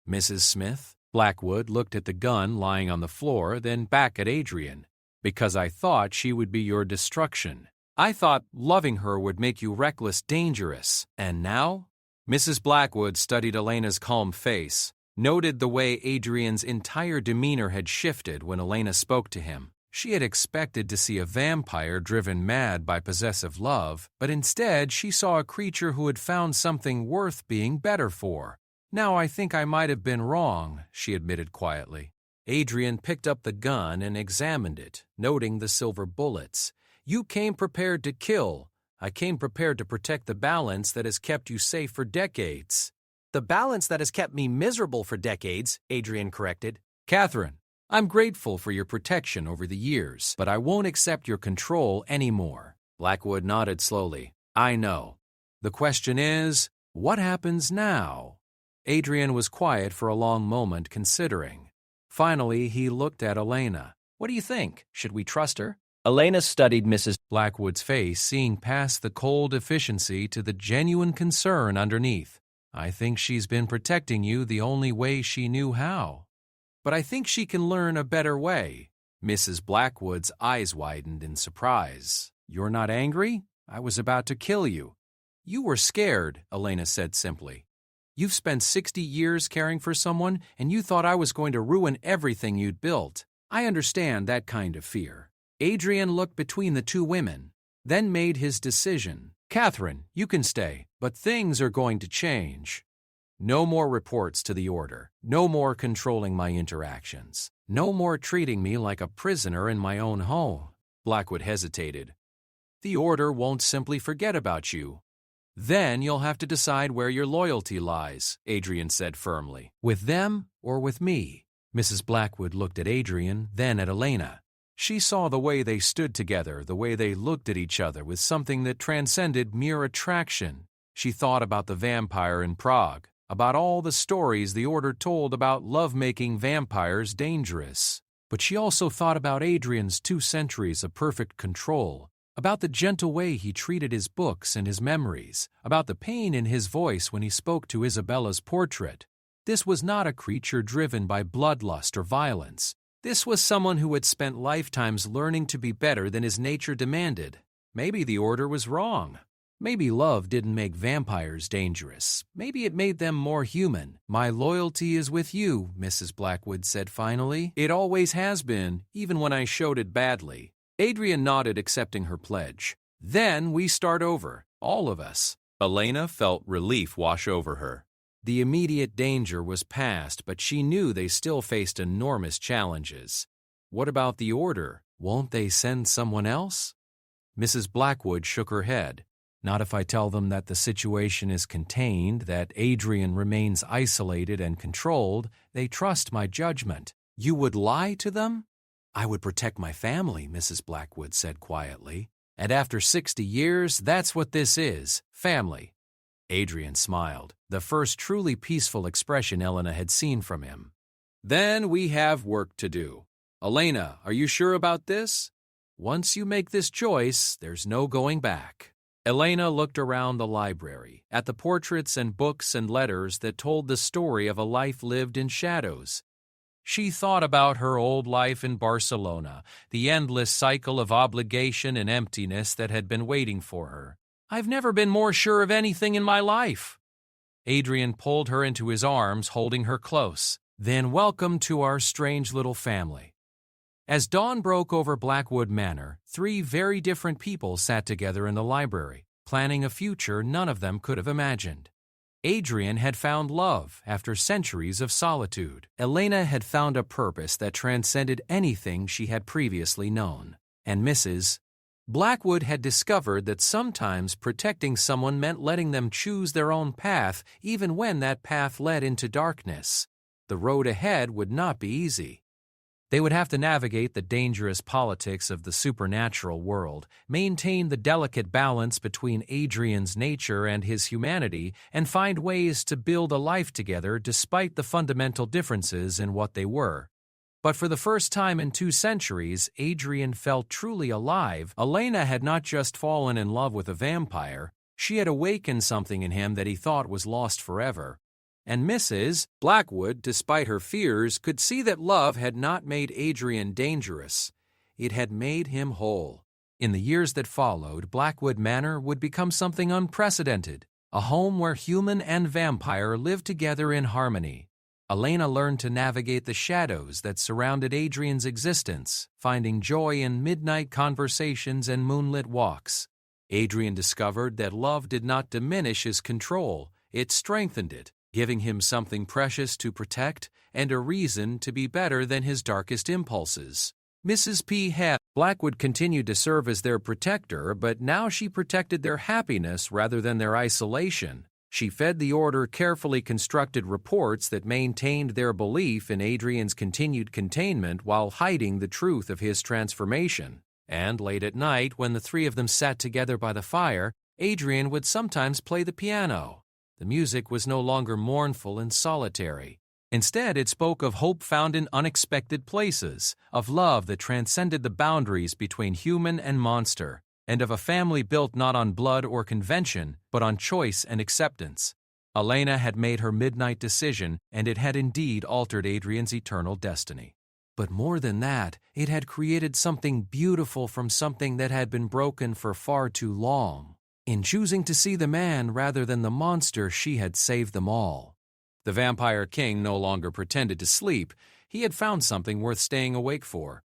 Speaker 1: Mrs. Smith? Blackwood looked at the gun lying on the floor, then back at Adrian. Because I thought she would be your destruction. I thought loving her would make you reckless, dangerous. And now? Mrs. Blackwood studied Elena's calm face, noted the way Adrian's entire demeanor had shifted when Elena spoke to him. She had expected to see a vampire driven mad by possessive love, but instead she saw a creature who had found something worth being better for. Now I think I might have been wrong, she admitted quietly. Adrian picked up the gun and examined it, noting the silver bullets. You came prepared to kill. I came prepared to protect the balance that has kept you safe for decades. The balance that has kept me miserable for decades, Adrian corrected. Catherine, I'm grateful for your protection over the years, but I won't accept your control anymore. Blackwood nodded slowly. I know. The question is, what happens now? Adrian was quiet for a long moment, considering. Finally, he looked at Elena. What do you think? Should we trust her? Elena studied Mrs. Blackwood's face, seeing past the cold efficiency to the genuine concern underneath. I think she's been protecting you the only way she knew how. But I think she can learn a better way. Mrs. Blackwood's eyes widened in surprise. You're not angry? I was about to kill you. You were scared, Elena said simply. You've spent 60 years caring for someone, and you thought I was going to ruin everything you'd built. I understand that kind of fear. Adrian looked between the 2 women, then made his decision. Catherine, you can stay, but things are going to change. No more reports to the order. No more controlling my interactions. No more treating me like a prisoner in my own home. Blackwood hesitated. The Order won't simply forget about you. Then you'll have to decide where your loyalty lies, Adrian said firmly. With them or with me? Mrs. Blackwood looked at Adrian, then at Elena. She saw the way they stood together, the way they looked at each other with something that transcended mere attraction. She thought about the vampire in Prague, about all the stories the Order told about love-making vampires dangerous. But she also thought about Adrian's 2 centuries of perfect control, about the gentle way he treated his books and his memories, about the pain in his voice when he spoke to Isabella's portrait. This was not a creature driven by bloodlust or violence. This was someone who had spent lifetimes learning to be better than his nature demanded. Maybe the Order was wrong. Maybe love didn't make vampires dangerous. Maybe it made them more human. My loyalty is with you, Mrs. Blackwood said finally. It always has been, even when I showed it badly. Adrian nodded, accepting her pledge. Then we start over, all of us. Elena felt relief wash over her. The immediate danger was past, but she knew they still faced enormous challenges. What about the Order? Won't they send someone else? Mrs. Blackwood shook her head. Not if I tell them that the situation is contained, that Adrian remains isolated and controlled. They trust my judgment. You would lie to them? I would protect my family, Mrs. Blackwood said quietly. And after 60 years, that's what this is, family. Adrian smiled, the first truly peaceful expression Elena had seen from him. Then we have work to do. Elena, are you sure about this? Once you make this choice, there's no going back. Elena looked around the library, at the portraits and books and letters that told the story of a life lived in shadows. She thought about her old life in Barcelona, the endless cycle of obligation and emptiness that had been waiting for her. I've never been more sure of anything in my life. Adrian pulled her into his arms, holding her close. Then welcome to our strange little family. As dawn broke over Blackwood Manor, 3 very different people sat together in the library, planning a future none of them could have imagined. Adrian had found love after centuries of solitude. Elena had found a purpose that transcended anything she had previously known. And Mrs. Blackwood had discovered that sometimes protecting someone meant letting them choose their own path, even when that path led into darkness. The road ahead would not be easy. They would have to navigate the dangerous politics of the supernatural world, maintain the delicate balance between Adrian's nature and his humanity, and find ways to build a life together despite the fundamental differences in what they were. But for the first time in 2 centuries, Adrian felt truly alive. Elena had not just fallen in love with a vampire, she had awakened something in him that he thought was lost forever. And Mrs. Blackwood, despite her fears, could see that love had not made Adrian dangerous. It had made him whole. In the years that followed, Blackwood Manor would become something unprecedented, a home where human and vampire lived together in harmony. Elena learned to navigate the shadows that surrounded Adrian's existence, finding joy in midnight conversations and moonlit walks. Adrian discovered that love did not diminish his control, it strengthened it, giving him something precious to protect and a reason to be better than his darkest impulses. Mrs. P. Blackwood continued to serve as their protector, but now she protected their happiness rather than their isolation. She fed the Order carefully constructed reports that maintained their belief in Adrian's continued containment while hiding the truth of his transformation. And late at night, when the 3 of them sat together by the fire, Adrian would sometimes play the piano. The music was no longer mournful and solitary. Instead, it spoke of hope found in unexpected places, of love that transcended the boundaries between human and monster, and of a family built not on blood or convention, but on choice and acceptance. Elena had made her midnight decision, and it had indeed altered Adrian's eternal destiny. But more than that, it had created something beautiful from something that had been broken for far too long. In choosing to see the man rather than the monster, she had saved them all. The Vampire King no longer pretended to sleep. He had found something worth staying awake for.